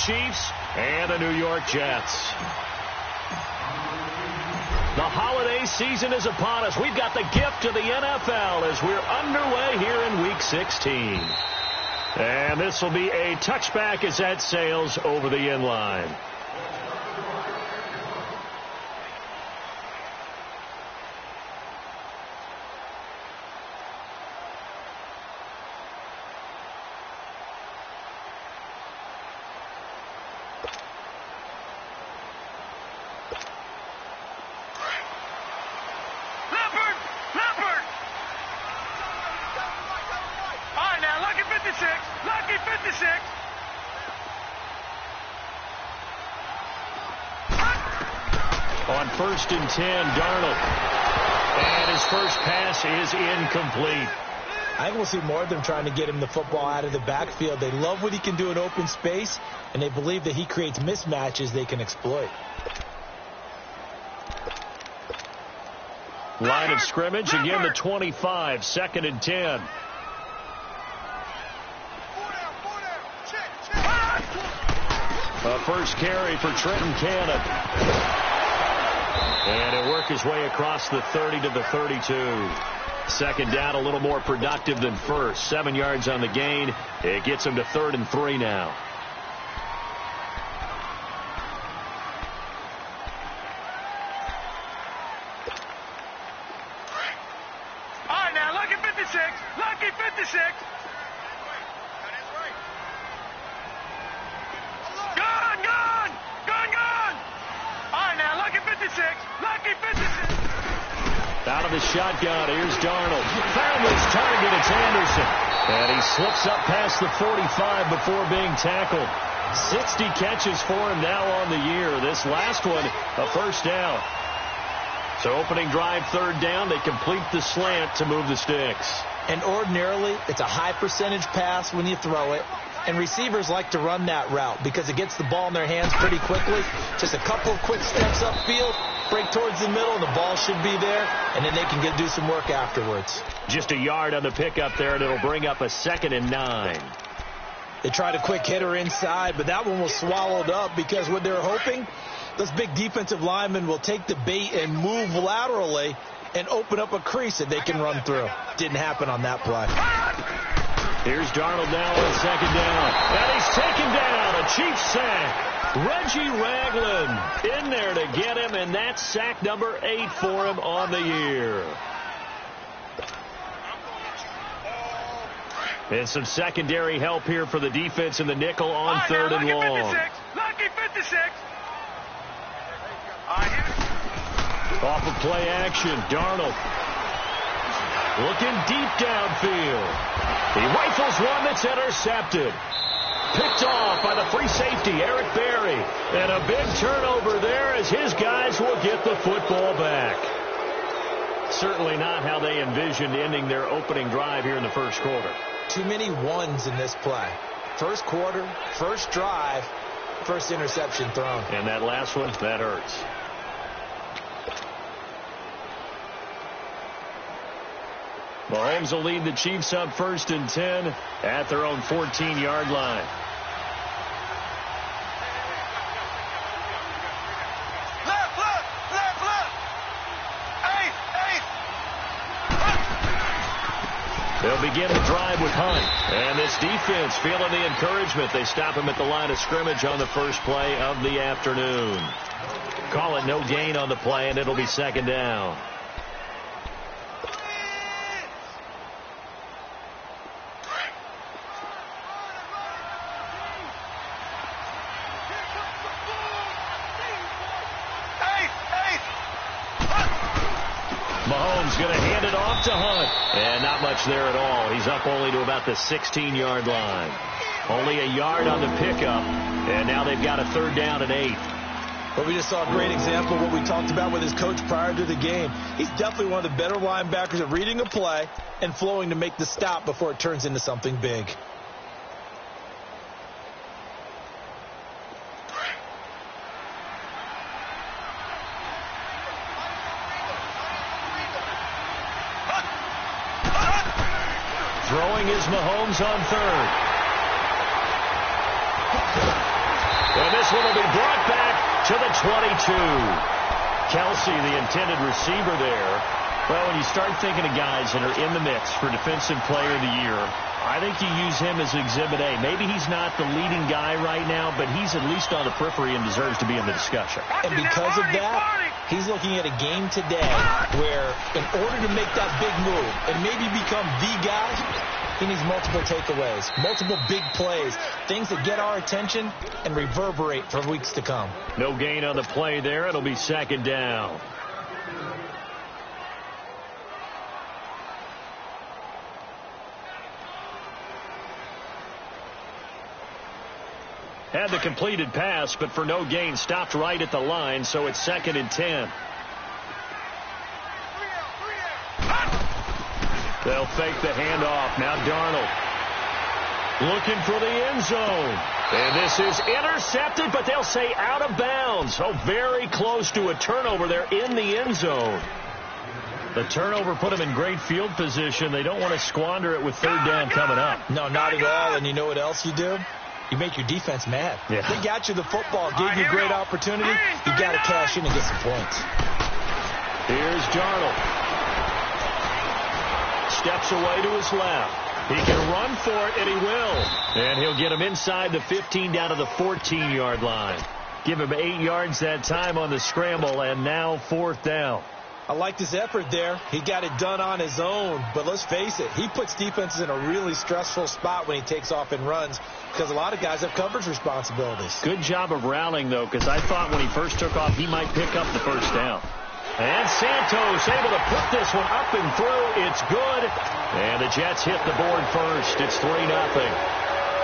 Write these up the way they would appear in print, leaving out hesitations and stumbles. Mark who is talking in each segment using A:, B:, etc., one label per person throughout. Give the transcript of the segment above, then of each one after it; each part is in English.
A: Chiefs and the New York Jets. The holiday season is upon us. We've got the gift of the NFL as we're underway here in Week 16. And this will be a touchback as that sails over the end line. On 1st and 10, Darnold. And his first pass is incomplete.
B: I think we'll see more of them trying to get him the football out of the backfield. They love what he can do in open space, and they believe that he creates mismatches they can exploit.
A: Line of scrimmage, again the 25, 2nd and 10. A first carry for Trenton Cannon. And he'll work his way across the 30 to the 32. Second down, a little more productive than first. 7 yards on the gain. It gets him to 3rd and 3 now.
C: All right, now, lucky 56. Lucky 56.
A: Out of the shotgun, here's Darnold. Found his target, it's Anderson. And he slips up past the 45 before being tackled. 60 catches for him now on the year. This last one, a first down. So opening drive, 3rd down, they complete the slant to move the sticks.
B: And ordinarily, it's a high percentage pass when you throw it. And receivers like to run that route because it gets the ball in their hands pretty quickly. Just a couple of quick steps upfield, break towards the middle, and the ball should be there, and then they can do some work afterwards.
A: Just a yard on the pickup there, and it'll bring up a 2nd and 9.
B: They tried a quick hitter inside, but that one was swallowed up because what they're hoping, those big defensive linemen will take the bait and move laterally and open up a crease that they can run through. Didn't happen on that play.
A: Here's Darnold now on 2nd down. And he's taken down. A Chiefs sack. Reggie Ragland in there to get him, and that's sack number 8 for him on the year. And some secondary help here for the defense in the nickel on 3rd and long.
C: Lucky 56.
A: Off of play action, Darnold looking deep downfield. He rifles one that's intercepted. Picked off by the free safety, Eric Berry. And a big turnover there as his guys will get the football back. Certainly not how they envisioned ending their opening drive here in the first quarter.
B: Too many ones in this play. First quarter, first drive, first interception thrown.
A: And that last one, that hurts. Mahomes will lead the Chiefs up 1st and 10 at their own 14-yard line. They'll begin the drive with Hunt. And this defense feeling the encouragement. They stop him at the line of scrimmage on the first play of the afternoon. Call it no gain on the play, and it'll be 2nd down. Mahomes going to hand it off to Hunt. And not much there at all. He's up only to about the 16-yard line. Only a yard on the pickup. And now they've got a 3rd down and 8.
B: But we just saw a great example of what we talked about with his coach prior to the game. He's definitely one of the better linebackers at reading a play and flowing to make the stop before it turns into something big. Throwing is Mahomes on 3rd.
A: this one will be brought back to the 22. Kelsey, the intended receiver there. Well, when you start thinking of guys that are in the mix for Defensive Player of the Year, I think you use him as Exhibit A. Maybe he's not the leading guy right now, but he's at least on the periphery and deserves to be in the discussion.
B: And because of that, he's looking at a game today where in order to make that big move and maybe become the guy, he needs multiple takeaways, multiple big plays, things that get our attention and reverberate for weeks to come.
A: No gain on the play there. It'll be second down. Had the completed pass, but for no gain, stopped right at the line, so it's 2nd and 10. They'll fake the handoff. Now Darnold looking for the end zone. And this is intercepted, but they'll say out of bounds. Oh, very close to a turnover there in the end zone. The turnover put them in great field position. They don't want to squander it with 3rd down coming up.
B: No, not at all. And you know what else you do? You make your defense mad.
A: Yeah.
B: They got you the football, gave you a great opportunity. You got to cash in and get some points.
A: Here's Darnold. Steps away to his left. He can run for it, and he will. And he'll get him inside the 15 down to the 14-yard line. Give him 8 yards that time on the scramble, and now 4th down.
B: I liked his effort there. He got it done on his own. But let's face it, he puts defenses in a really stressful spot when he takes off and runs because a lot of guys have coverage responsibilities.
A: Good job of rallying, though, because I thought when he first took off, he might pick up the 1st down. And Santos able to put this one up and through. It's good. And the Jets hit the board first. It's 3-0.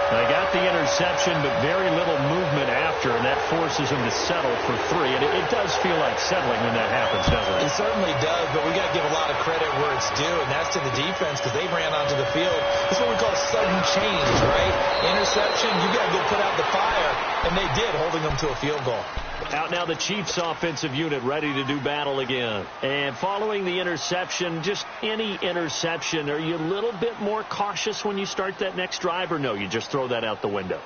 A: They got the interception, but very little movement after, and that forces them to settle for 3. And it does feel like settling when that happens, doesn't it?
B: It certainly does, but we got to give a lot of credit where it's due, and that's to the defense because they ran onto the field. That's what we call sudden change, right? Interception, you got to go put out the fire, and they did, holding them to a field goal.
A: Out now the Chiefs offensive unit ready to do battle again. And following the interception, just any interception, are you a little bit more cautious when you start that next drive, or no, you just throw that out the window?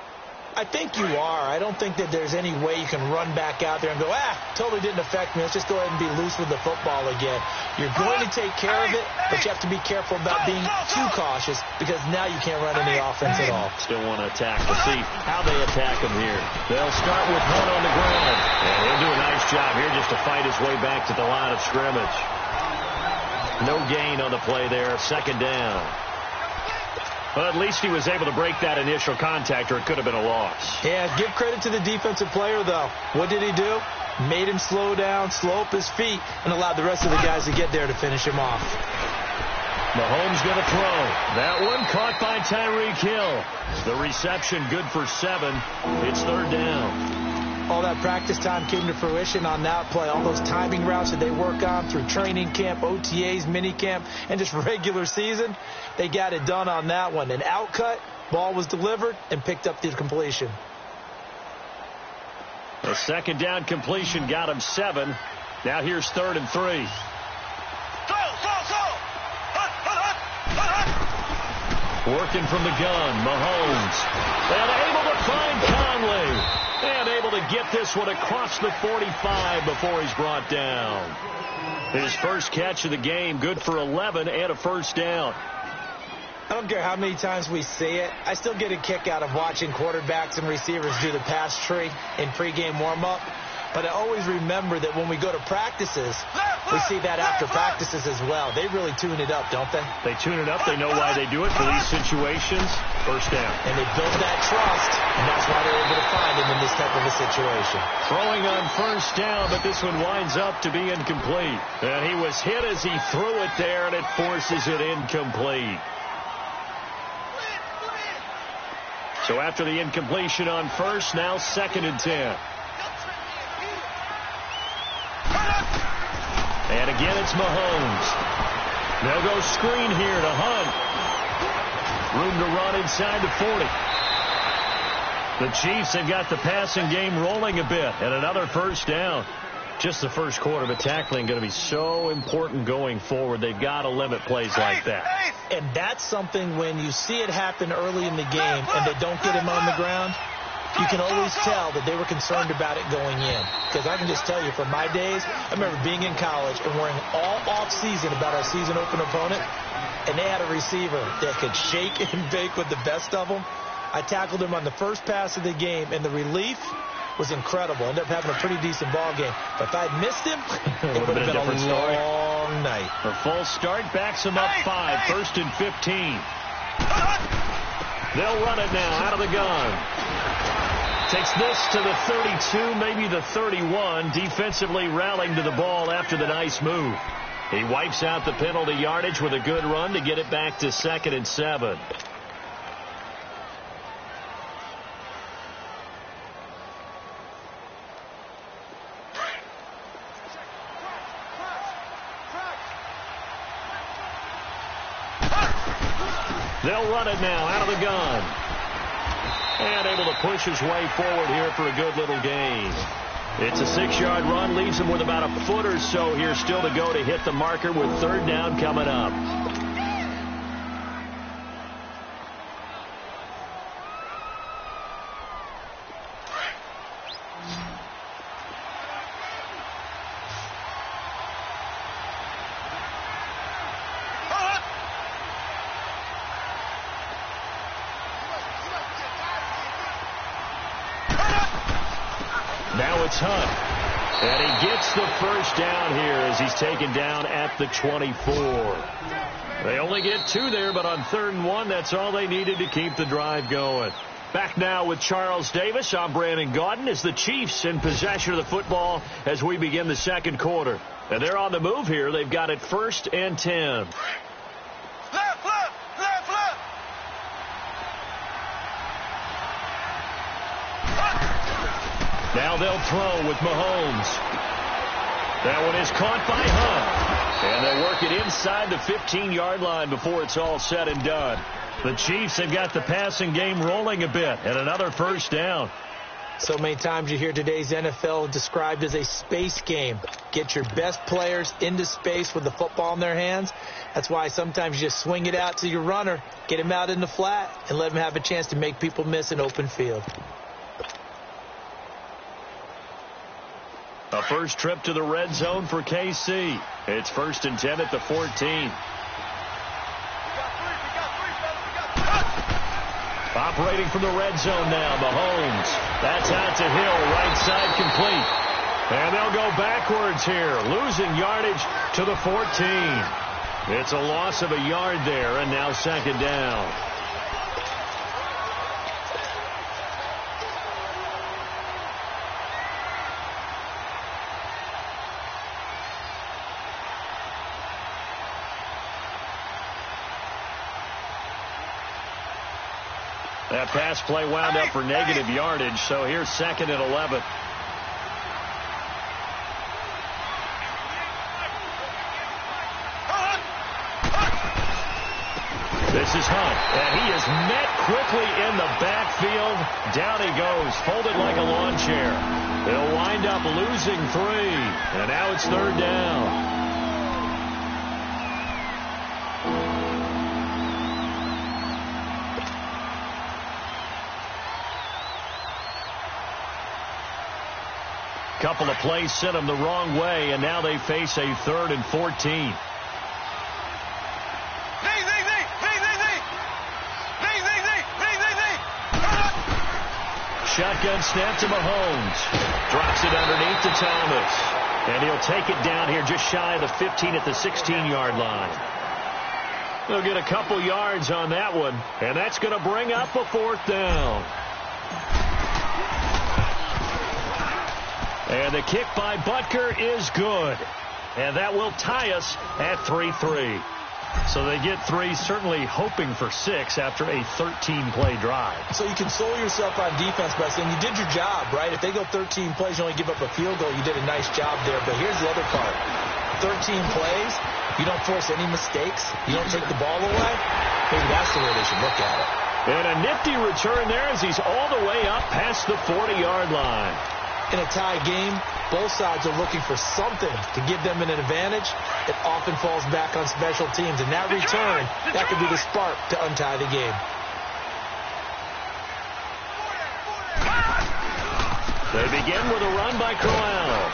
B: I think you are. I don't think that there's any way you can run back out there and go, totally didn't affect me. Let's just go ahead and be loose with the football again. You're going to take care of it, but you have to be careful about being too cautious because now you can't run any offense at all.
A: Still want to attack. We'll see how they attack him here. They'll start with one on the ground. And he'll do a nice job here just to fight his way back to the line of scrimmage. No gain on the play there. 2nd down. Well, at least he was able to break that initial contact, or it could have been a loss.
B: Yeah, give credit to the defensive player, though. What did he do? Made him slow down, slow up his feet, and allowed the rest of the guys to get there to finish him off.
A: Mahomes going to throw. That one caught by Tyreek Hill. The reception good for 7. It's 3rd down.
B: All that practice time came to fruition on that play. All those timing routes that they work on through training camp, OTAs, minicamp, and just regular season, they got it done on that one. An outcut, ball was delivered, and picked up the completion.
A: The 2nd down completion got him 7. Now here's 3rd and 3. Working from the gun, Mahomes. And able to find Conley. And able to get this one across the 45 before he's brought down. His first catch of the game, good for 11 and a 1st down.
B: I don't care how many times we say it. I still get a kick out of watching quarterbacks and receivers do the pass tree in pregame warm-up. But I always remember that when we go to practices, we see that after practices as well. They really tune it up, don't they?
A: They tune it up. They know why they do it for these situations. 1st down.
B: And they build that trust, and that's why they're able to find him in this type of a situation.
A: Throwing on 1st down, but this one winds up to be incomplete. And he was hit as he threw it there, and it forces it incomplete. So after the incompletion on 1st, now 2nd and 10. And again, it's Mahomes. They'll go screen here to Hunt. Room to run inside the 40. The Chiefs have got the passing game rolling a bit. And another 1st down. Just the first quarter, but tackling going to be so important going forward. They've got to limit plays like that.
B: And that's something when you see it happen early in the game and they don't get him on the ground, you can always tell that they were concerned about it going in. Because I can just tell you, from my days, I remember being in college and worrying all off-season about our season open opponent, and they had a receiver that could shake and bake with the best of them. I tackled him on the first pass of the game, and the relief was incredible. Ended up having a pretty decent ball game. But if I had missed him, it would have been a long night.
A: A false start backs him up 5, 1st and 15. They'll run it now out of the gun. Takes this to the 32, maybe the 31. Defensively rallying to the ball after the nice move. He wipes out the penalty yardage with a good run to get it back to 2nd and 7. They'll run it now out of the gun. And able to push his way forward here for a good little gain. It's a 6-yard run, leaves him with about a foot or so here still to go to hit the marker with 3rd down coming up. Now it's Hunt. And he gets the 1st down here as he's taken down at the 24. They only get 2 there, but on 3rd and 1, that's all they needed to keep the drive going. Back now with Charles Davis. I'm Brandon Gaudin as the Chiefs in possession of the football as we begin the 2nd quarter. And they're on the move here. They've got it 1st and 10. Now they'll throw with Mahomes. That one is caught by Hunt. And they work it inside the 15-yard line before it's all said and done. The Chiefs have got the passing game rolling a bit, and another 1st down.
B: So many times you hear today's NFL described as a space game. Get your best players into space with the football in their hands. That's why sometimes you just swing it out to your runner, get him out in the flat, and let him have a chance to make people miss an open field.
A: A first trip to the red zone for KC. It's 1st and 10 at the 14. Operating from the red zone now, Mahomes. That's out to Hill, right side complete. And they'll go backwards here, losing yardage to the 14. It's a loss of a yard there, and now 2nd down. That pass play wound up for negative yardage, so here's 2nd and 11. This is Hunt, and he is met quickly in the backfield. Down he goes, folded like a lawn chair. They'll wind up losing 3, and now it's 3rd down. Couple of plays sent them the wrong way, and now they face a 3rd and 14. Shotgun snap to Mahomes. Drops it underneath to Thomas. And he'll take it down here just shy of the 15 at the 16-yard line. They'll get a couple yards on that one, and that's going to bring up a 4th down. And the kick by Butker is good. And that will tie us at 3-3. So they get 3, certainly hoping for 6 after a 13-play drive.
B: So you console yourself on defense by saying you did your job, right? If they go 13 plays, you only give up a field goal, you did a nice job there. But here's the other part. 13 plays, you don't force any mistakes, you don't take the ball away. Maybe that's the way they should look at it.
A: And a nifty return there as he's all the way up past the 40-yard line.
B: In a tie game, both sides are looking for something to give them an advantage. It often falls back on special teams. And that return, that could be the spark to untie the game.
A: They begin with a run by Corral.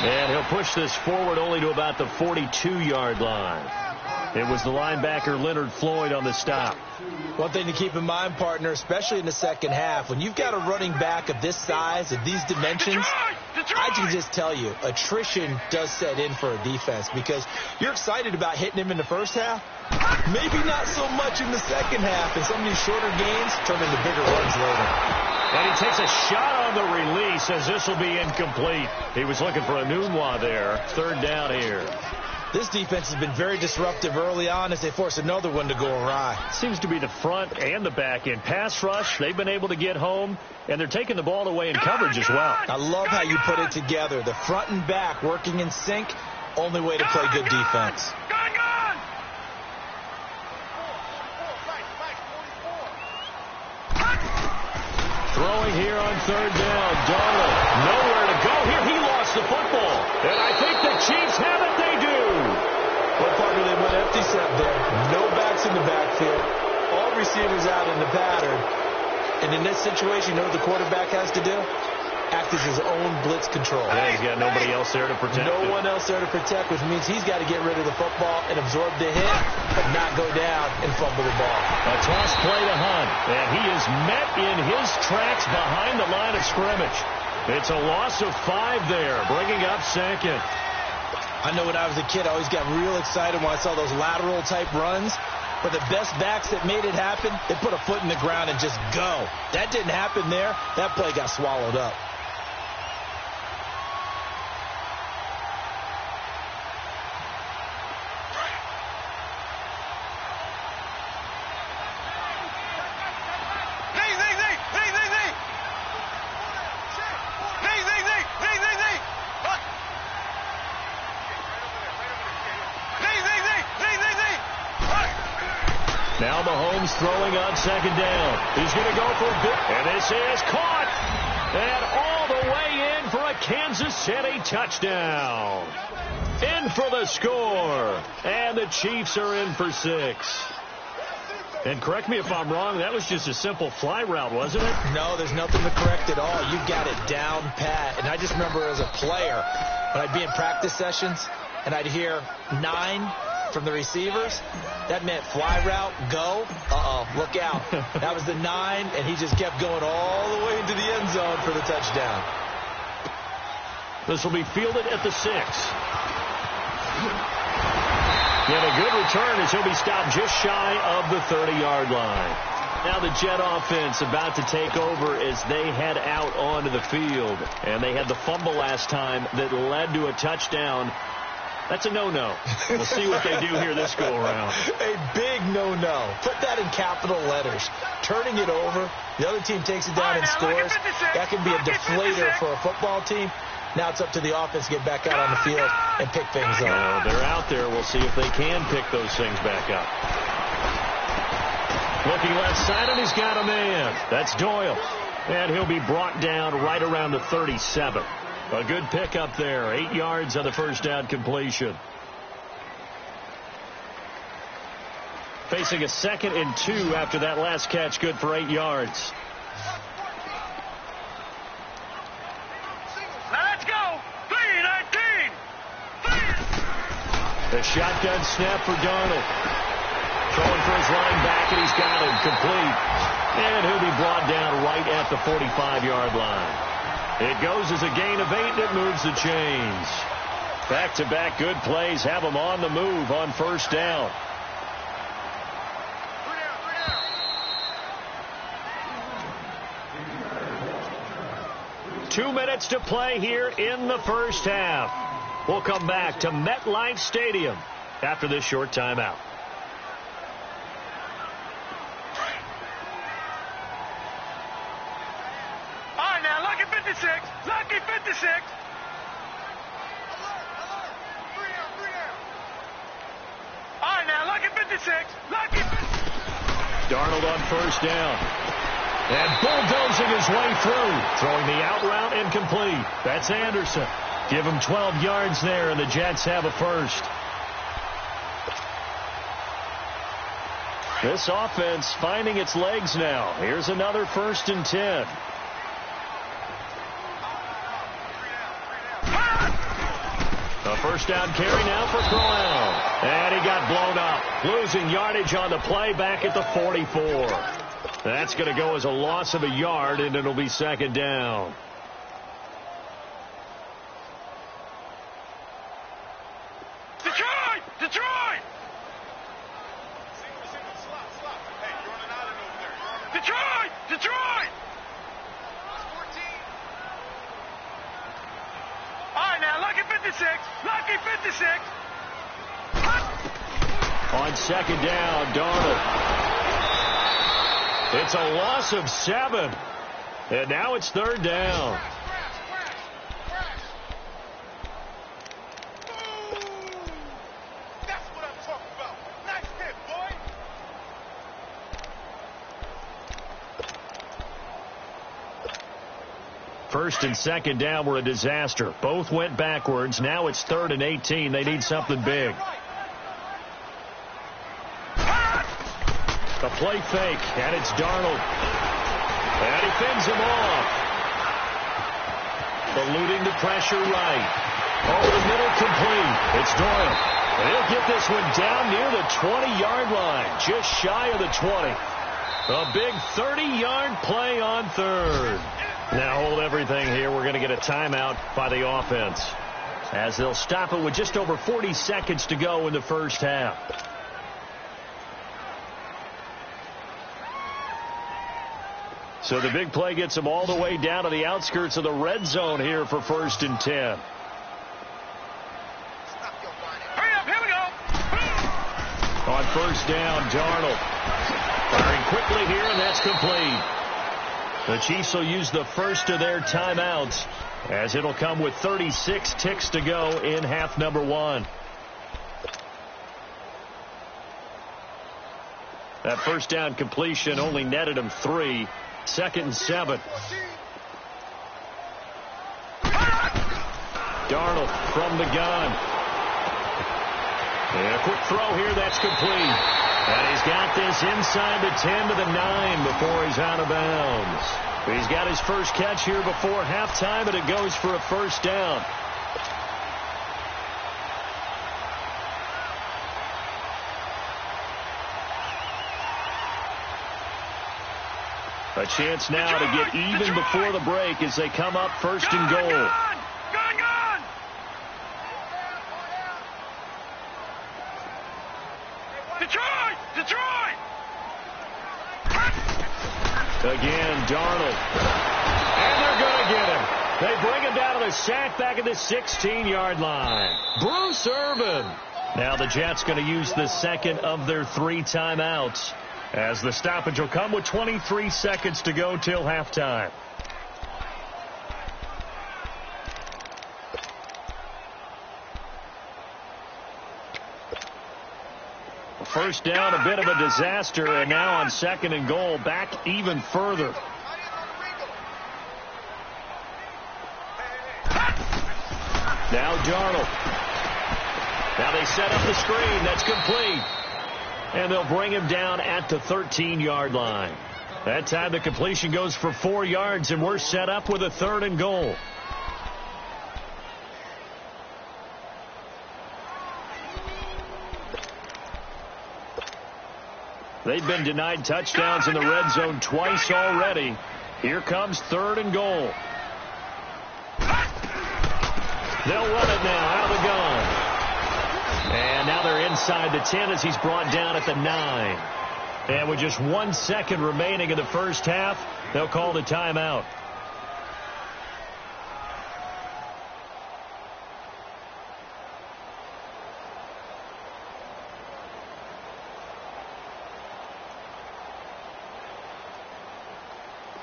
A: And he'll push this forward only to about the 42-yard line. It was the linebacker Leonard Floyd on the stop.
B: One thing to keep in mind, partner, especially in the second half, when you've got a running back of this size, of these dimensions, I can just tell you, attrition does set in for a defense because you're excited about hitting him in the first half. Maybe not so much in the second half, and some of these shorter gains turn into bigger runs later.
A: And he takes a shot on the release as this will be incomplete. He was looking for a Nunwa there. Third down here.
B: This defense has been very disruptive early on as they force another one to go awry.
A: Seems to be the front and the back end. Pass rush, they've been able to get home, and they're taking the ball away in coverage as well.
B: I love how you put it together. The front and back working in sync, only way to play good defense.
A: Throwing here on third down. Darnold, nowhere to go here. He lost the football. And I think the Chiefs have it. They do.
B: Well, partner, they went empty set there. No backs in the backfield. All receivers out in the pattern. And in this situation, you know what the quarterback has to do? Act as his own blitz control.
A: Yeah, he's got nobody else there to protect him.
B: No one else there to protect, which means he's got to get rid of the football and absorb the hit, but not go down and fumble the ball.
A: A toss play to Hunt, and he is met in his tracks behind the line of scrimmage. It's a loss of 5 there, bringing up second.
B: I know when I was a kid, I always got real excited when I saw those lateral-type runs. But the best backs that made it happen, they put a foot in the ground and just go. That didn't happen there. That play got swallowed up.
A: Now Mahomes throwing on second down. He's going to go for a bit. And this is caught. And all the way in for a Kansas City touchdown. In for the score. And the Chiefs are in for 6. And correct me if I'm wrong, that was just a simple fly route, wasn't it?
B: No, there's nothing to correct at all. You got it down pat. And I just remember as a player, when I'd be in practice sessions, and I'd hear 9 from the receivers, that meant fly route, go, look out. That was the 9, and he just kept going all the way into the end zone for the touchdown.
A: This will be fielded at the 6. And a good return as he'll be stopped just shy of the 30-yard line. Now the Jet offense about to take over as they head out onto the field. And they had the fumble last time that led to a touchdown. That's a no-no. We'll see what they do here this go-around.
B: A big no-no. Put that in capital letters. Turning it over, the other team takes it down and scores. That can be a deflator for a football team. Now it's up to the offense to get back out on the field and pick things up.
A: Well, they're out there. We'll see if they can pick those things back up. Looking left side, and he's got a man. That's Doyle. And he'll be brought down right around the 37. A good pickup there. 8 yards on the first down completion. Facing a 2nd and 2 after that last catch. Good for 8 yards.
C: Let's go. 3-19.
A: The shotgun snap for Darnold. Throwing for his linebacker, and he's got him complete. And he'll be brought down right at the 45-yard line. It goes as a gain of 8, and it moves the chains. Back-to-back good plays have them on the move on first down. Two minutes to play here in the first half. We'll come back to MetLife Stadium after this short timeout.
C: Lucky 56. All right, now, lucky 56. Lucky 56.
A: Darnold on first down. And bulldozing his way through. Throwing the out route incomplete. That's Anderson. Give him 12 yards there, and the Jets have a first. This offense finding its legs now. Here's another 1st and 10. A first down carry now for Crowell. And he got blown up. Losing yardage on the play back at the 44. That's going to go as a loss of a yard, and it'll be second down.
C: Detroit! Detroit! Detroit! Detroit! All right, now, lucky 56. Lucky 56.
A: On second down, Darnold. It's a loss of 7. And now it's third down.
C: That's what I'm talking about. Nice hit, boy.
A: First and second down were a disaster. Both went backwards. Now it's 3rd and 18. They need something big. A play fake, and it's Darnold. And he fends him off. Eluding the pressure right. Over the middle, complete. It's Doyle. And he'll get this one down near the 20-yard line, just shy of the 20. A big 30-yard play on third. Now hold everything here. We're going to get a timeout by the offense, as they'll stop it with just over 40 seconds to go in the first half. So the big play gets them all the way down to the outskirts of the red zone here for 1st and 10.
C: Hurry up, here we go.
A: On first down, Darnold. Firing quickly here, and that's complete. The Chiefs will use the first of their timeouts, as it'll come with 36 ticks to go in half number 1. That first down completion only netted him 3. 2nd and 7. Darnold from the gun. And a quick throw here, that's complete. And he's got this inside the 10 to the 9 before he's out of bounds. He's got his first catch here before halftime, and it goes for a first down. A chance now to get even before the break as they come up 1st and goal.
C: Gone! Detroit! Detroit!
A: Again, Darnold. And they're going to get him. They bring him down to the sack back at the 16-yard line. Bruce Irvin. Now the Jets going to use the second of their 3 timeouts, as the stoppage will come with 23 seconds to go till halftime. First down, a bit of a disaster, and now on 2nd and goal, back even further. Now Darnold. Now they set up the screen. That's complete. And they'll bring him down at the 13-yard line. That time the completion goes for 4 yards, and we're set up with a 3rd and goal. They've been denied touchdowns in the red zone twice already. Here comes 3rd and goal. They'll run it now out of the gun. And now they're inside the 10 as he's brought down at the 9. And with just 1 second remaining in the first half, they'll call the timeout.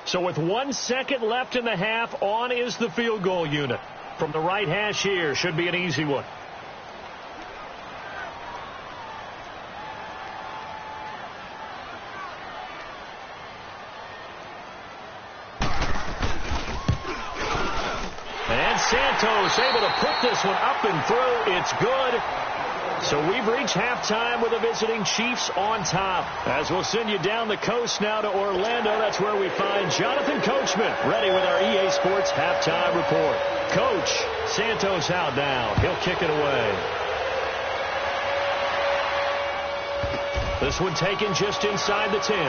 A: So with 1 second left in the half, on is the field goal unit. From the right hash here, should be an easy one. And Santos able to put this one up and through. It's good. So we've reached halftime with the visiting Chiefs on top. As we'll send you down the coast now to Orlando, that's where we find Jonathan Coachman ready with our EA Sports halftime report. Coach, Santos out now. He'll kick it away. This one taken just inside the 10. And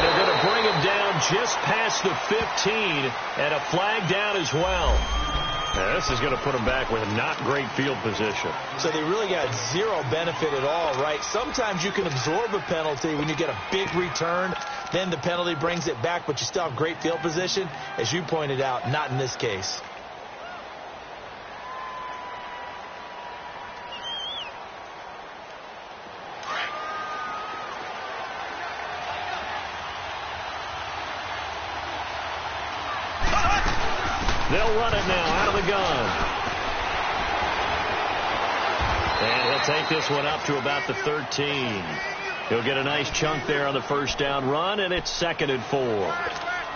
A: they're going to bring him down just past the 15, and a flag down as well. Now, this is going to put them back with not great field position.
B: So they really got zero benefit at all, right? Sometimes you can absorb a penalty when you get a big return. Then the penalty brings it back, but you still have great field position. As you pointed out, not in this case.
A: They'll run it now out of the gun. And he'll take this one up to about the 13. He'll get a nice chunk there on the first down run, and it's 2nd and 4.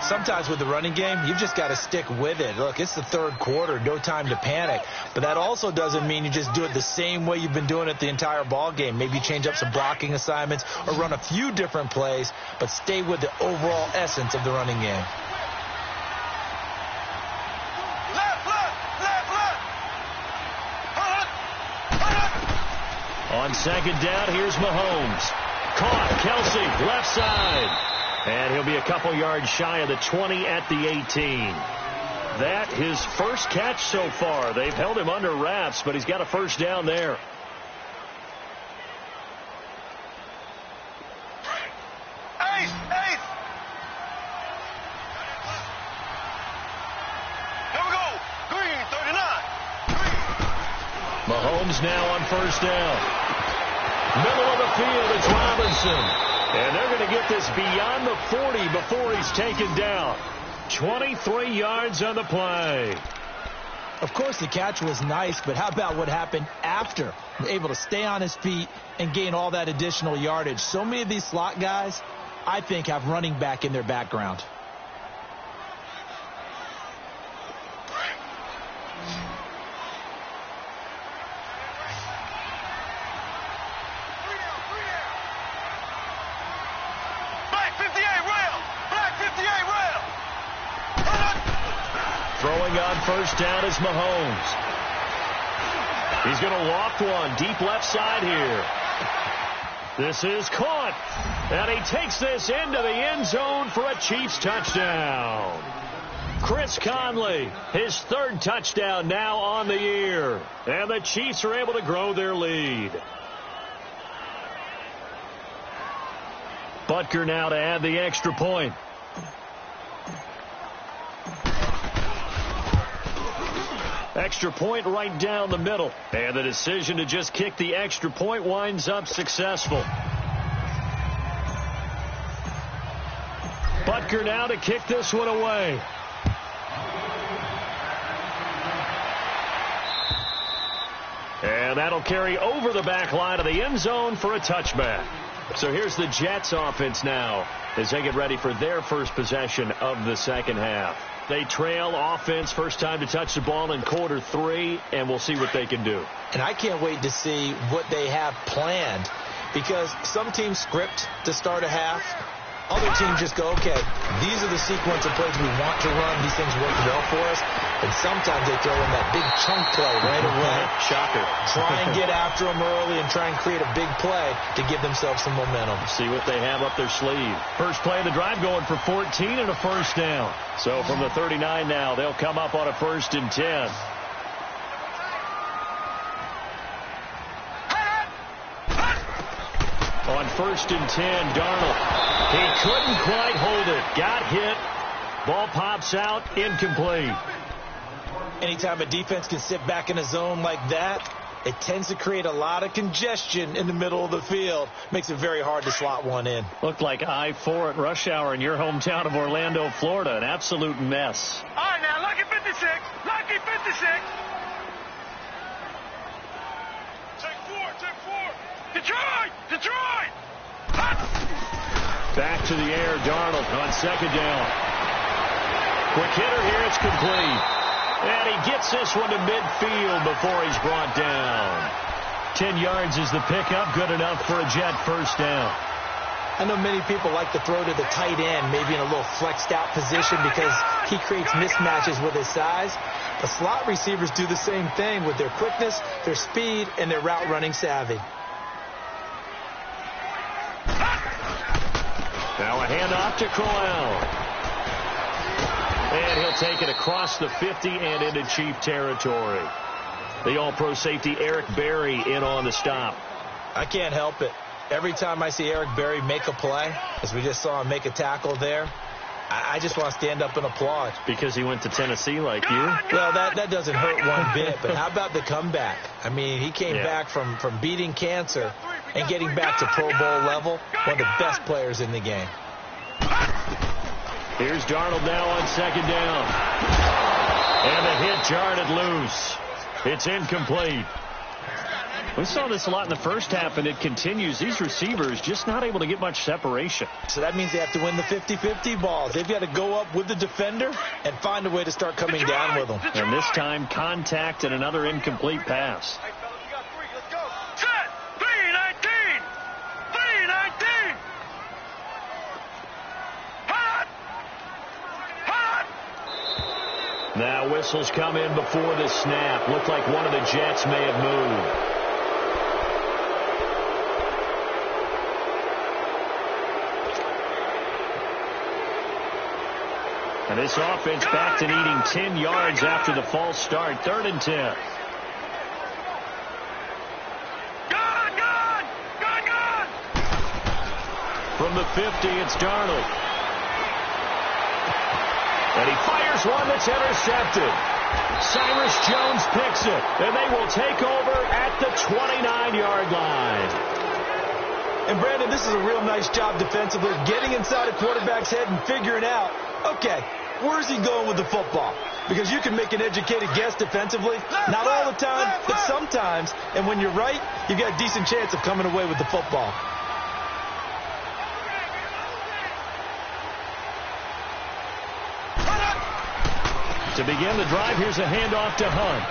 B: Sometimes with the running game, you've just got to stick with it. Look, it's the third quarter, no time to panic. But that also doesn't mean you just do it the same way you've been doing it the entire ball game. Maybe change up some blocking assignments or run a few different plays, but stay with the overall essence of the running game.
A: On 2nd down, here's Mahomes. Caught, Kelsey, left side. And he'll be a couple yards shy of the 20 at the 18. That his first catch so far. They've held him under wraps, but he's got a first down there.
C: Here we go. Green, 39.
A: Mahomes now on first down. Middle of the field, it's Robinson. And they're going to get this beyond the 40 before he's taken down. 23 yards on the play.
B: Of course, the catch was nice, but how about what happened after? Able to stay on his feet and gain all that additional yardage. So many of these slot guys, I think, have running back in their background.
A: Throwing on first down is Mahomes. He's going to loft one deep left side here. This is caught. And he takes this into the end zone for a Chiefs touchdown. Chris Conley, his 3rd touchdown now on the year. And the Chiefs are able to grow their lead. Butker now to add the extra point. Extra point right down the middle. And the decision to just kick the extra point winds up successful. Butker now to kick this one away. And that'll carry over the back line of the end zone for a touchback. So here's the Jets offense now as they get ready for their first possession of the second half. They trail offense, first time to touch the ball in quarter 3, and we'll see what they can do.
B: And I can't wait to see what they have planned, because some teams script to start a half. Other teams just go, okay, these are the sequence of plays we want to run. These things work well for us. And sometimes they throw in that big chunk play right away.
A: Shocker.
B: Try and get after them early and try and create a big play to give themselves some momentum.
A: See what they have up their sleeve. First play of the drive going for 14 and a first down. So from the 39 now, they'll come up on a 1st and 10. On 1st and 10, Darnold. He couldn't quite hold it. Got hit. Ball pops out. Incomplete.
B: Anytime a defense can sit back in a zone like that, it tends to create a lot of congestion in the middle of the field. Makes it very hard to slot one in.
A: Looked like I-4 at rush hour in your hometown of Orlando, Florida. An absolute mess.
C: All right, now, lucky 56. Lucky 56. Take 4. Detroit! Detroit!
A: Back to the air, Darnold on 2nd down. Quick hitter here, it's complete. And he gets this one to midfield before he's brought down. 10 yards is the pickup, good enough for a Jet first down.
B: I know many people like to throw to the tight end, maybe in a little flexed out position because he creates mismatches with his size. The slot receivers do the same thing with their quickness, their speed, and their route running savvy.
A: Now a handoff to Crowell. And he'll take it across the 50 and into Chief territory. The All-Pro safety Eric Berry in on the stop.
B: I can't help it. Every time I see Eric Berry make a play, as we just saw him make a tackle there, I just want to stand up and applaud.
A: Because he went to Tennessee like you?
B: Well, that doesn't hurt one bit, but how about the comeback? I mean, he came back from beating cancer and getting back to Pro Bowl level, one of the best players in the game.
A: Here's Darnold now on second down. And the hit jarred it loose. It's incomplete. We saw this a lot in the first half, and it continues. These receivers just not able to get much separation.
B: So that means they have to win the 50-50 balls. They've got to go up with the defender and find a way to start coming down with them.
A: And this time, contact and another incomplete pass.
C: Set. 3-19. 3-19. Hot. Hot.
A: Now whistles come in before the snap. Looked like one of the Jets may have moved. And this offense back to needing 10 yards after the false start. 3rd and 10.
C: Gone.
A: From the 50, it's Darnold. And he fires one that's intercepted. Cyrus Jones picks it. And they will take over at the 29-yard line.
B: And, Brandon, this is a real nice job defensively, getting inside a quarterback's head and figuring out, okay, where's he going with the football? Because you can make an educated guess defensively. Not all the time, but sometimes. And when you're right, you've got a decent chance of coming away with the football.
A: To begin the drive, here's a handoff to Hunt.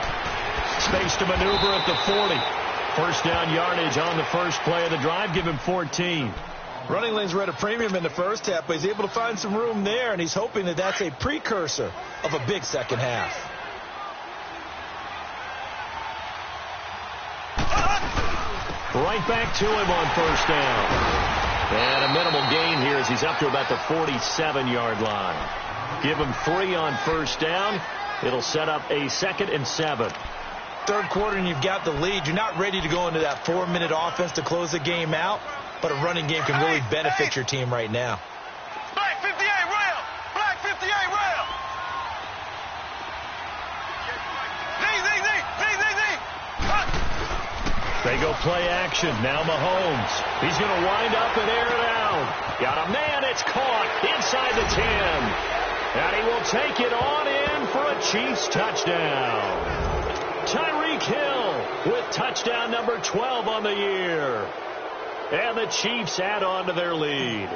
A: Space to maneuver at the 40. First down yardage on the first play of the drive. Give him 14.
B: Running lanes were at a premium in the first half, but he's able to find some room there, and he's hoping that that's a precursor of a big second half.
A: Right back to him on first down. And a minimal gain here as he's up to about the 47-yard line. Give him 3 on first down. It'll set up a 2nd and 7.
B: Third quarter and you've got the lead. You're not ready to go into that 4-minute offense to close the game out, but a running game can really benefit your team right now.
C: Black 58 rail. Black 58 rail.
A: They go play action. Now Mahomes. He's going to wind up and air it out. Got a man. It's caught inside the 10. And he will take it on in for a Chiefs touchdown. Tyreek Hill with touchdown number 12 on the year. And the Chiefs add on to their lead.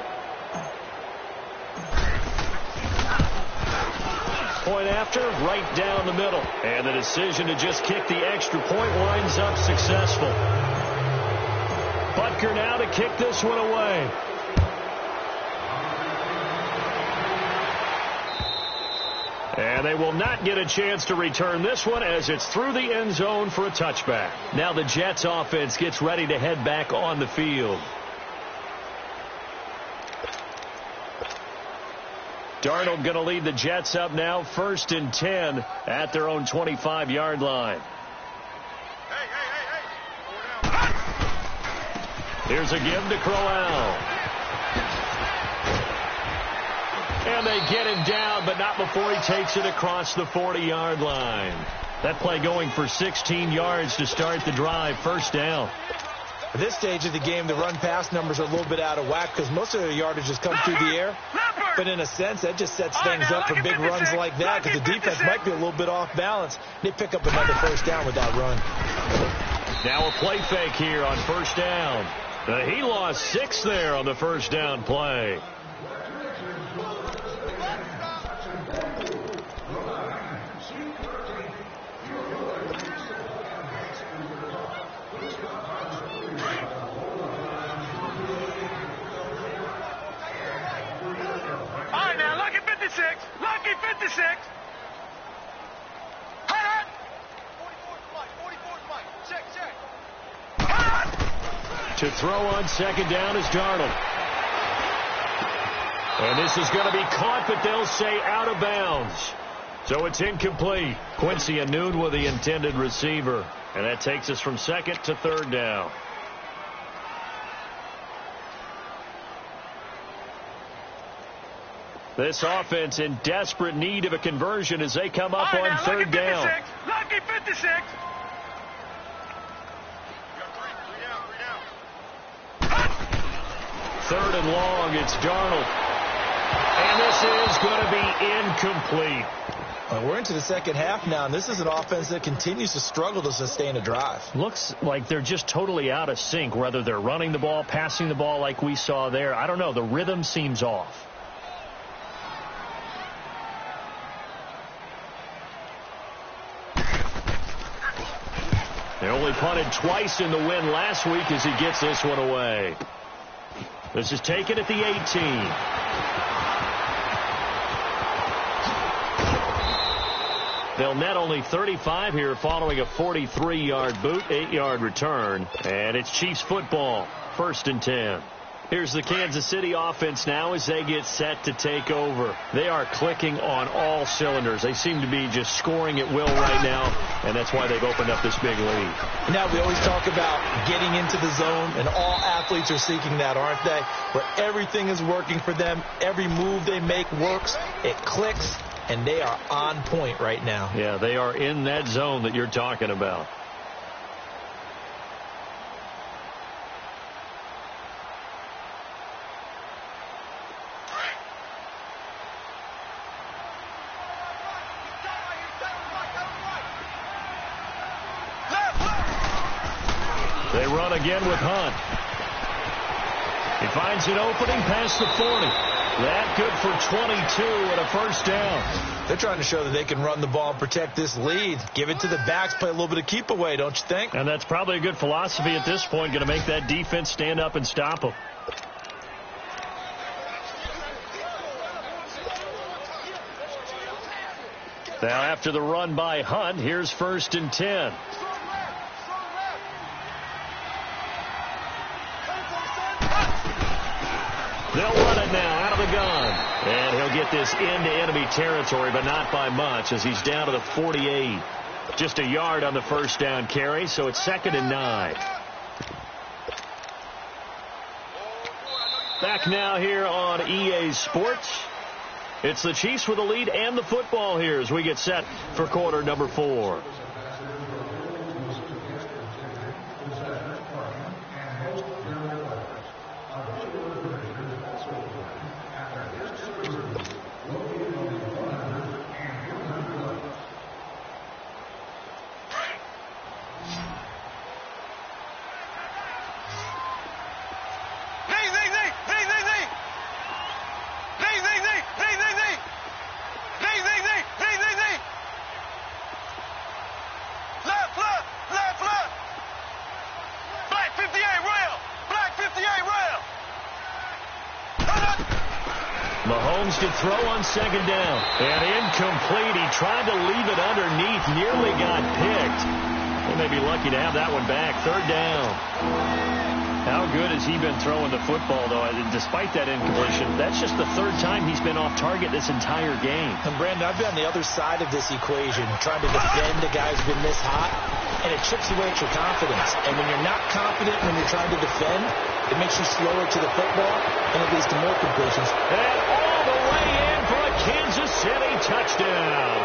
A: Point after, right down the middle. And the decision to just kick the extra point winds up successful. Butker now to kick this one away. And they will not get a chance to return this one as it's through the end zone for a touchback. Now the Jets offense gets ready to head back on the field. Darnold going to lead the Jets up now, 1st and 10 at their own 25-yard line. Here's a give to Crowell. And they get him down, but not before he takes it across the 40-yard line. That play going for 16 yards to start the drive. First down.
B: At this stage of the game, the run-pass numbers are a little bit out of whack because most of the yardage has come through the air. But in a sense, that just sets things up for big runs like that because the defense might be a little bit off balance. They pick up another first down with that run.
A: Now a play fake here on first down. He lost 6 there on the first down play.
C: 56. Lucky 56. Hot. 44's Mike. Check. Hot.
A: To throw on second down is Darnold. And this is going to be caught, but they'll say out of bounds. So it's incomplete. Quincy Anoon with the intended receiver. And that takes us from second to third down. This offense in desperate need of a conversion as they come up on third down.
C: Lucky 56.
A: Third and long, it's Darnold. And this is going to be incomplete.
B: Well, we're into the second half now, and this is an offense that continues to struggle to sustain a drive.
A: Looks like they're just totally out of sync, whether they're running the ball, passing the ball like we saw there. I don't know. The rhythm seems off. They only punted twice in the win last week as he gets this one away. This is taken at the 18. They'll net only 35 here following a 43-yard boot, 8-yard return. And it's Chiefs football, 1st and 10. Here's the Kansas City offense now as they get set to take over. They are clicking on all cylinders. They seem to be just scoring at will right now, and that's why they've opened up this big lead.
B: Now, we always talk about getting into the zone, and all athletes are seeking that, aren't they? Where everything is working for them. Every move they make works. It clicks, and they are on point right now.
A: Yeah, they are in that zone that you're talking about. They run again with Hunt. He finds an opening past the 40. That good for 22 and a first down.
B: They're trying to show that they can run the ball and protect this lead. Give it to the backs, play a little bit of keep away, don't you think?
A: And that's probably a good philosophy at this point, going to make that defense stand up and stop them. Now after the run by Hunt, here's 1st and 10. They'll run it now out of the gun. And he'll get this into enemy territory, but not by much as he's down to the 48. Just a yard on the first down carry, so it's 2nd and 9. Back now here on EA Sports. It's the Chiefs with the lead and the football here as we get set for quarter number 4. Mahomes to throw on second down. And incomplete. He tried to leave it underneath. Nearly got picked. They may be lucky to have that one back. 3rd down. How good has he been throwing the football, though? Despite that incompletion, that's just the 3rd time he's been off target this entire game.
B: And, Brandon, I've been on the other side of this equation, trying to defend a guy who's been this hot, and it chips away at your confidence. And when you're not confident when you're trying to defend, it makes you slower to the football, and it leads to more completions.
A: And all the way in for a Kansas City touchdown.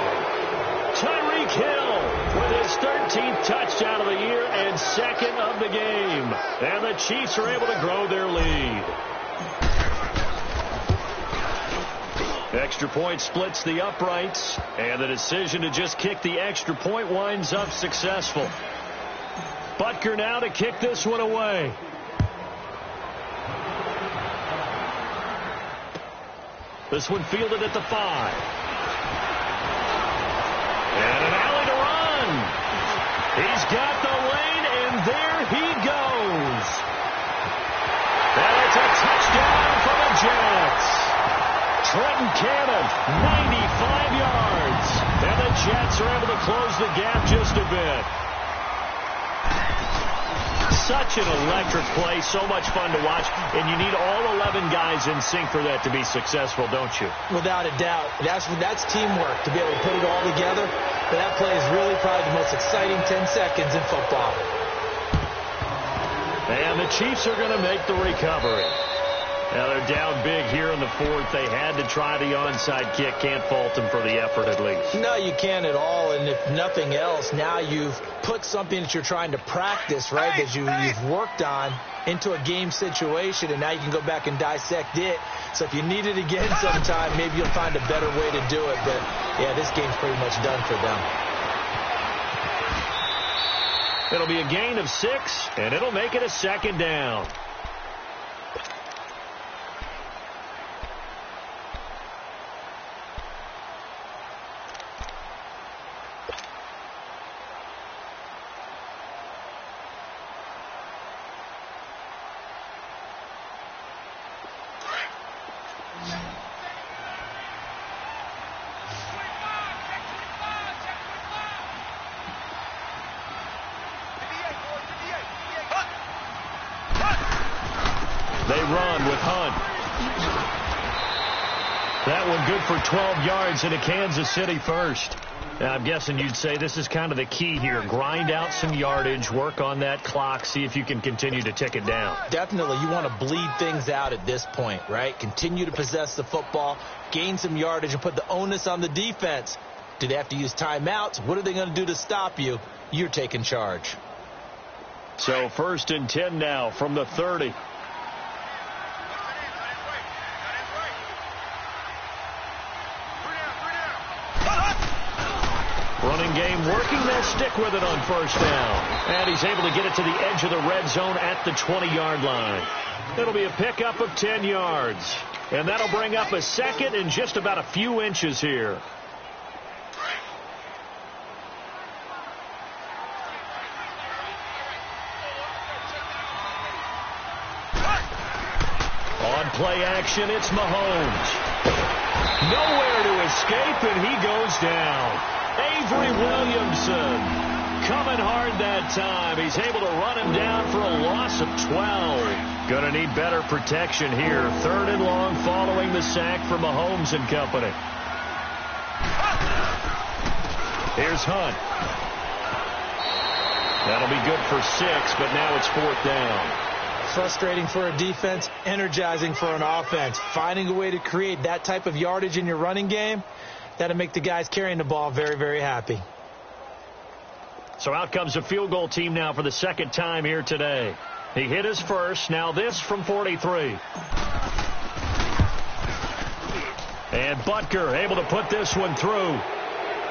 A: Tyreek Hill with his 13th touchdown of the year and 2nd of the game. And the Chiefs are able to grow their lead. Extra point splits the uprights, and the decision to just kick the extra point winds up successful. Butker now to kick this one away. This one fielded at the 5. And an alley to run. He's got the lane, and there he goes. And it's a touchdown for the Jets. Trenton Cannon, 95 yards. And the Jets are able to close the gap just a bit. Such an electric play, so much fun to watch, and you need all 11 guys in sync for that to be successful, don't you?
B: Without a doubt. That's teamwork to be able to put it all together. But that play is really probably the most exciting 10 seconds in football.
A: And the Chiefs are going to make the recovery. Now they're down big here in the fourth. They had to try the onside kick. Can't fault them for the effort at least.
B: No, you can't at all. And if nothing else, now you've put something that you're trying to practice, right, that you've worked on into a game situation, and now you can go back and dissect it. So if you need it again sometime, maybe you'll find a better way to do it. But, yeah, this game's pretty much done for them.
A: It'll be a gain of 6, and it'll make it a second down. They run with Hunt. That one good for 12 yards into Kansas City first. Now, I'm guessing you'd say this is kind of the key here. Grind out some yardage, work on that clock, see if you can continue to tick it down.
B: Definitely. You want to bleed things out at this point, right? Continue to possess the football, gain some yardage, and put the onus on the defense. Do they have to use timeouts? What are they going to do to stop you? You're taking charge.
A: So 1st and 10 now from the 30. Running game working. They'll stick with it on 1st down. And he's able to get it to the edge of the red zone at the 20-yard line. It'll be a pickup of 10 yards. And that'll bring up a second and just about a few inches here. On play action, it's Mahomes. Nowhere to escape, and he goes down. Avery Williamson coming hard that time. He's able to run him down for a loss of 12. Going to need better protection here. 3rd and long following the sack from Mahomes and company. Here's Hunt. That'll be good for 6, but now it's 4th down.
B: Frustrating for a defense, energizing for an offense. Finding a way to create that type of yardage in your running game, that'll make the guys carrying the ball very, very happy.
A: So out comes a field goal team now for the 2nd time here today. He hit his first. Now this from 43. And Butker able to put this one through.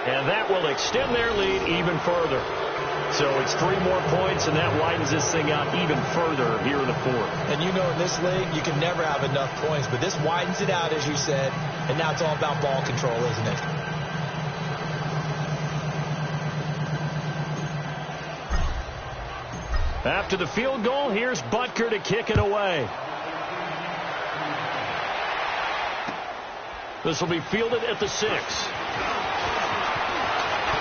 A: And that will extend their lead even further. So it's 3 more points, and that widens this thing out even further here in the 4th.
B: And you know in this league, you can never have enough points. But this widens it out, as you said. And now it's all about ball control, isn't it?
A: After the field goal, here's Butker to kick it away. This will be fielded at the 6.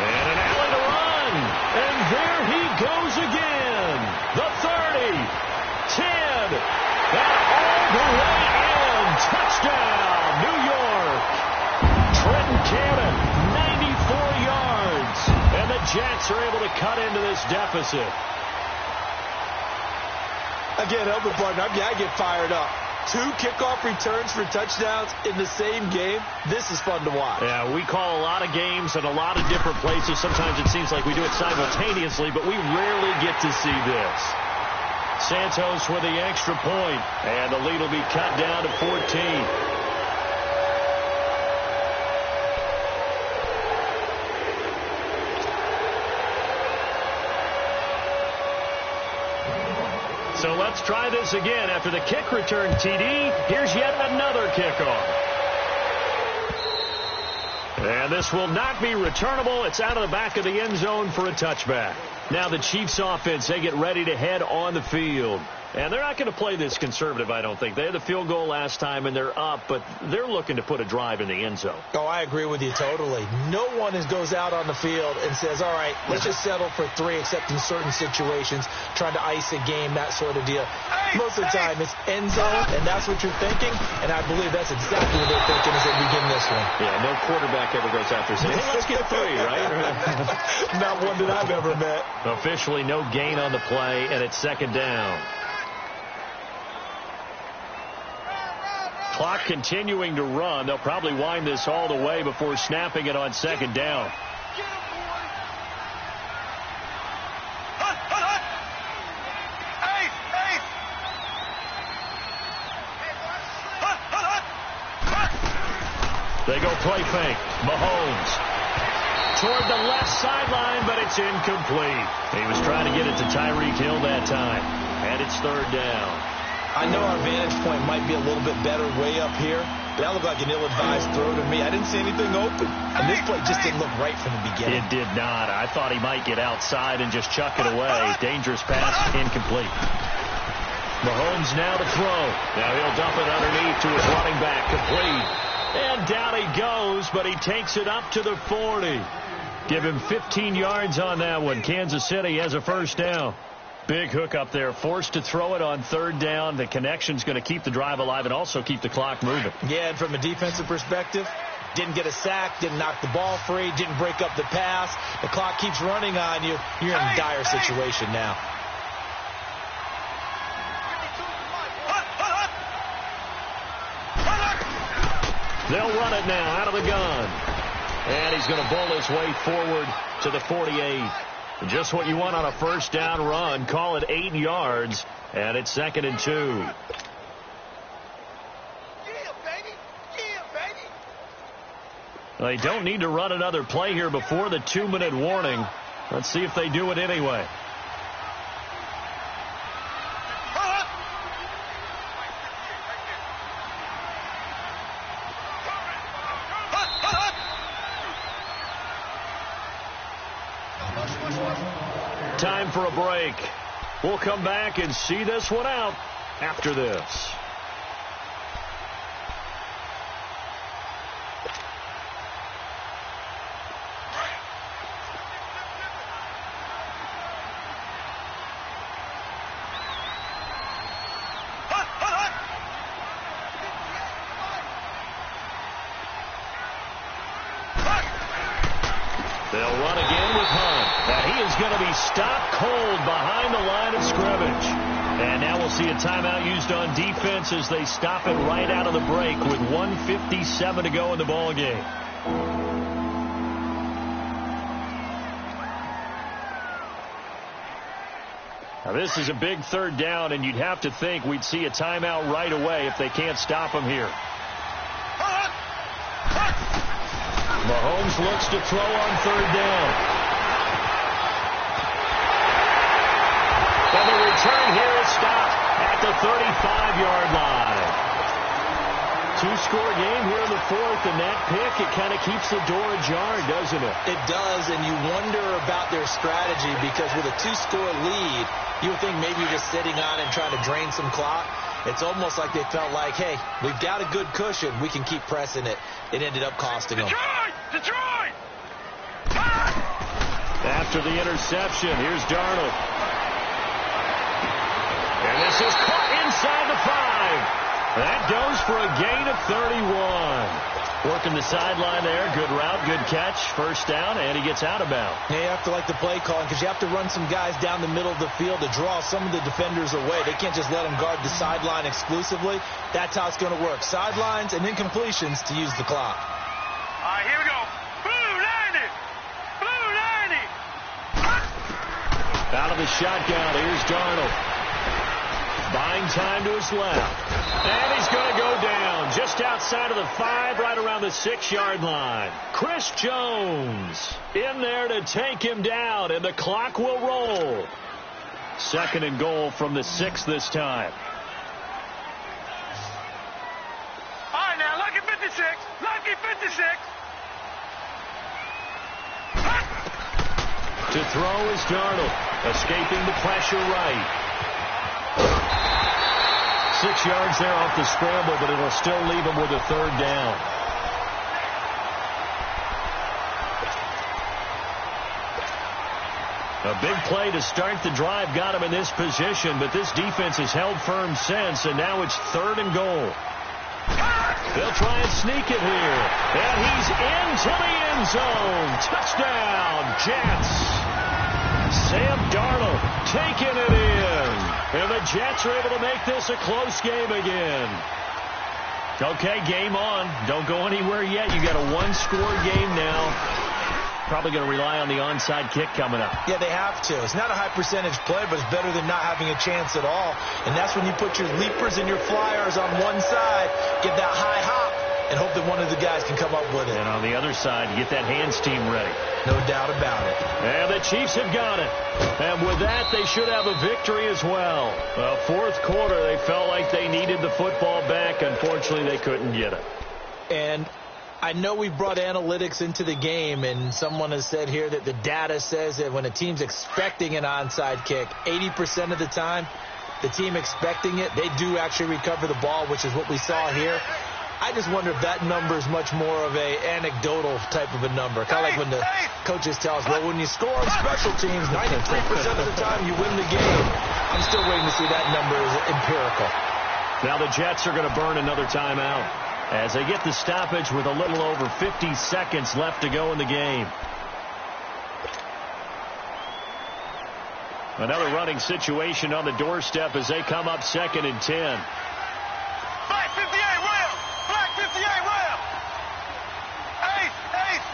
A: And an alley to run. And there he goes again. The 30, 10, and all the way in. Touchdown, New York. Trenton Cannon, 94 yards. And the Jets are able to cut into this deficit.
B: I can't help it, partner. I get fired up. 2 kickoff returns for touchdowns in the same game. This is fun to watch.
A: Yeah, we call a lot of games at a lot of different places. Sometimes it seems like we do it simultaneously, but we rarely get to see this. Santos with the extra point, and the lead will be cut down to 14. So let's try this again. After the kick return, TD, here's yet another kickoff. And this will not be returnable. It's out of the back of the end zone for a touchback. Now the Chiefs offense, they get ready to head on the field. And they're not going to play this conservative, I don't think. They had the field goal last time, and they're up, but they're looking to put a drive in the end zone.
B: Oh, I agree with you totally. No one goes out on the field and says, all right, let's just settle for 3, except in certain situations, trying to ice a game, that sort of deal. Most of the time, it's end zone, and that's what you're thinking, and I believe that's exactly what they're thinking as they begin this one.
A: Yeah, no quarterback ever goes out there saying, hey, let's get 3, right?
B: Not one that I've ever met.
A: Officially no gain on the play, and it's second down. Clock continuing to run. They'll probably wind this all the way before snapping it on second down. They go play fake. Mahomes toward the left sideline, but it's incomplete. He was trying to get it to Tyreek Hill that time, and it's third down.
B: I know our vantage point might be a little bit better way up here, but that looked like an ill-advised throw to me. I didn't see anything open, and this play just didn't look right from the beginning.
A: It did not. I thought he might get outside and just chuck it away. Dangerous pass, incomplete. Mahomes now to throw. Now he'll dump it underneath to his running back, complete. And down he goes, but he takes it up to the 40. Give him 15 yards on that one. Kansas City has a first down. Big hook up there, forced to throw it on third down. The connection's going to keep the drive alive and also keep the clock moving.
B: Yeah, and from a defensive perspective, didn't get a sack, didn't knock the ball free, didn't break up the pass. The clock keeps running on you. You're in a dire situation now.
A: They'll run it now out of the gun. And he's going to bowl his way forward to the 48. Just what you want on a first down run. Call it 8 yards, and it's 2nd and 2. They don't need to run another play here before the 2-minute warning. Let's see if they do it anyway. Time for a break. We'll come back and see this one out after this. They'll run again with Hunt. And he is going to be stopped cold behind the line of scrimmage. And now we'll see a timeout used on defense as they stop it right out of the break with 1:57 to go in the ball game. Now this is a big third down, and you'd have to think we'd see a timeout right away if they can't stop him here. Mahomes looks to throw on third down. And the return here is stopped at the 35-yard line. 2-score game here in the fourth, and that pick, it kind of keeps the door ajar, doesn't it?
B: It does, and you wonder about their strategy because with a 2-score lead, you would think maybe you're just sitting on it and trying to drain some clock. It's almost like they felt like, hey, we've got a good cushion. We can keep pressing it. It ended up costing them.
C: Detroit!
A: After the interception, here's Darnold. And this is caught inside the 5. That goes for a gain of 31. Working the sideline there. Good route, good catch. First down, and he gets out of bounds.
B: Yeah, you have to like the play calling because you have to run some guys down the middle of the field to draw some of the defenders away. They can't just let them guard the sideline exclusively. That's how it's going to work. Sidelines and incompletions to use the clock.
C: All right, here we go. Blue 90! Blue 90!
A: Out of the shotgun, here's Darnold. Buying time to his left. And he's going to go down just outside of the 5, right around the 6-yard line. Chris Jones in there to take him down, and the clock will roll. 2nd and goal from the 6 this time.
C: All right, now, lucky 56. Lucky 56.
A: To throw is Darnold, escaping the pressure right. 6 yards there off the scramble, but it'll still leave him with a third down. A big play to start the drive got him in this position, but this defense has held firm since, and now it's 3rd and goal. They'll try and sneak it here, and he's into the end zone. Touchdown, Jets. Sam Darnold taking it in, and the Jets are able to make this a close game again. Okay, game on. Don't go anywhere yet. You got a one-score game now. Probably going to rely on the onside kick coming up.
B: Yeah, they have to. It's not a high percentage play, but it's better than not having a chance at all. And that's when you put your leapers and your flyers on one side, get that high hop, and hope that one of the guys can come up with it.
A: And on the other side, you get that hands team ready.
B: No doubt about it.
A: And the Chiefs have got it. And with that, they should have a victory as well. Fourth quarter, they felt like they needed the football back. Unfortunately, they couldn't get it.
B: And I know we brought analytics into the game, and someone has said here that the data says that when a team's expecting an onside kick, 80% of the time, the team expecting it, they do actually recover the ball, which is what we saw here. I just wonder if that number is much more of a anecdotal type of a number. Kind of like when the coaches tell us, well, when you score on special teams, 93% of the time you win the game. I'm still waiting to see that number is empirical.
A: Now the Jets are going to burn another timeout as they get the stoppage with a little over 50 seconds left to go in the game. Another running situation on the doorstep as they come up 2nd and 10.
C: Flag 58, Will! Flag 58, Will! Ace! Ace!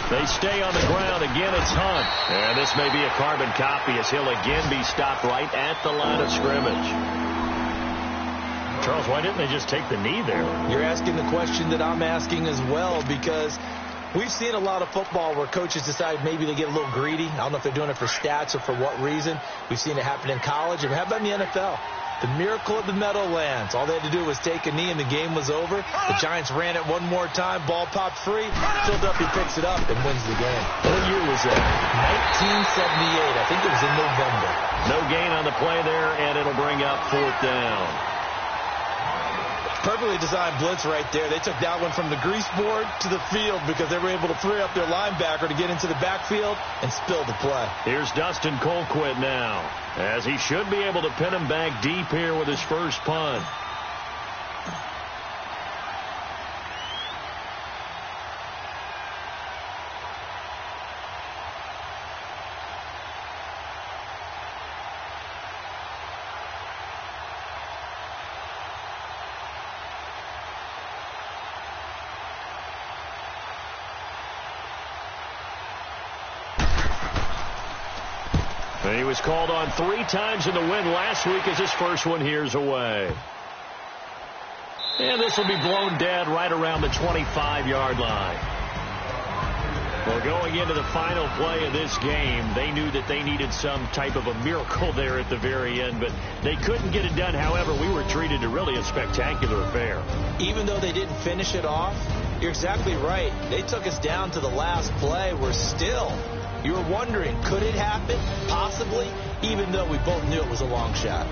A: They stay on the ground. Again, it's Hunt. And this may be a carbon copy as he'll again be stopped right at the line of scrimmage. Charles, why didn't they just take the knee there?
B: You're asking the question that I'm asking as well, because we've seen a lot of football where coaches decide maybe they get a little greedy. I don't know if they're doing it for stats or for what reason. We've seen it happen in college. And how about in the NFL? The miracle of the Meadowlands. All they had to do was take a knee and the game was over. The Giants ran it one more time. Ball popped free. Philadelphia picks it up and wins the game.
A: What year was that?
B: 1978. I think it was in November.
A: No gain on the play there, and it'll bring up 4th down.
B: Perfectly designed blitz right there. They took that one from the grease board to the field because they were able to free up their linebacker to get into the backfield and spill the play.
A: Here's Dustin Colquitt now, as he should be able to pin him back deep here with his first punt. He was called on 3 times in the win last week as his first one here's away. And this will be blown dead right around the 25-yard line. Well, going into the final play of this game, they knew that they needed some type of a miracle there at the very end, but they couldn't get it done. However, we were treated to really a spectacular affair.
B: Even though they didn't finish it off, you're exactly right. They took us down to the last play. We're still... You were wondering, could it happen? Possibly, even though we both knew it was a long shot.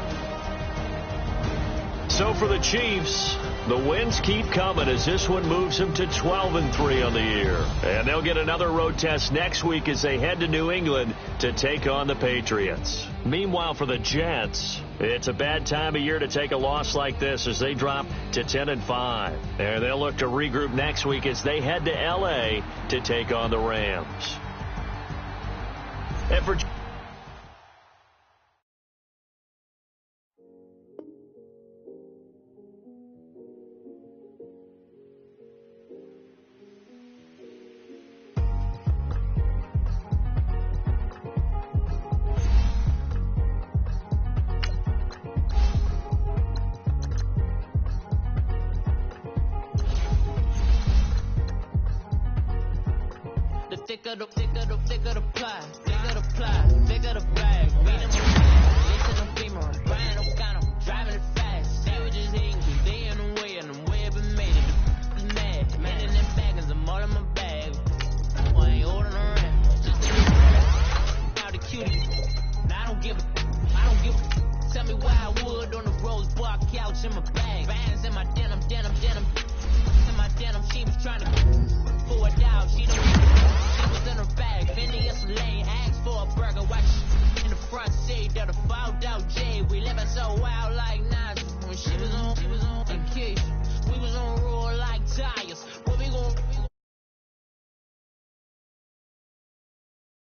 A: So for the Chiefs, the wins keep coming as this one moves them to 12-3 on the year. And they'll get another road test next week as they head to New England to take on the Patriots. Meanwhile, for the Jets, it's a bad time of year to take a loss like this as they drop to 10-5. And they'll look to regroup next week as they head to L.A. to take on the Rams. And for
D: thicker the pie, thicker the pie, thicker the bag. We them in the beamer, I'm buying them kind of driving it fast. Sandwiches hitting, cause they in the way, and the way I've been made it. The mad, man in them baggins, I'm all in my bag. I ain't ordering around, just in the couch in my bag. Bands in my denim. In my denim, she was trying to pull it out. She was in her bag. Phineas Lane asked for a burger. Watch in the front seat of the fouled out J. We living so wild like Nas. When she was on vacation.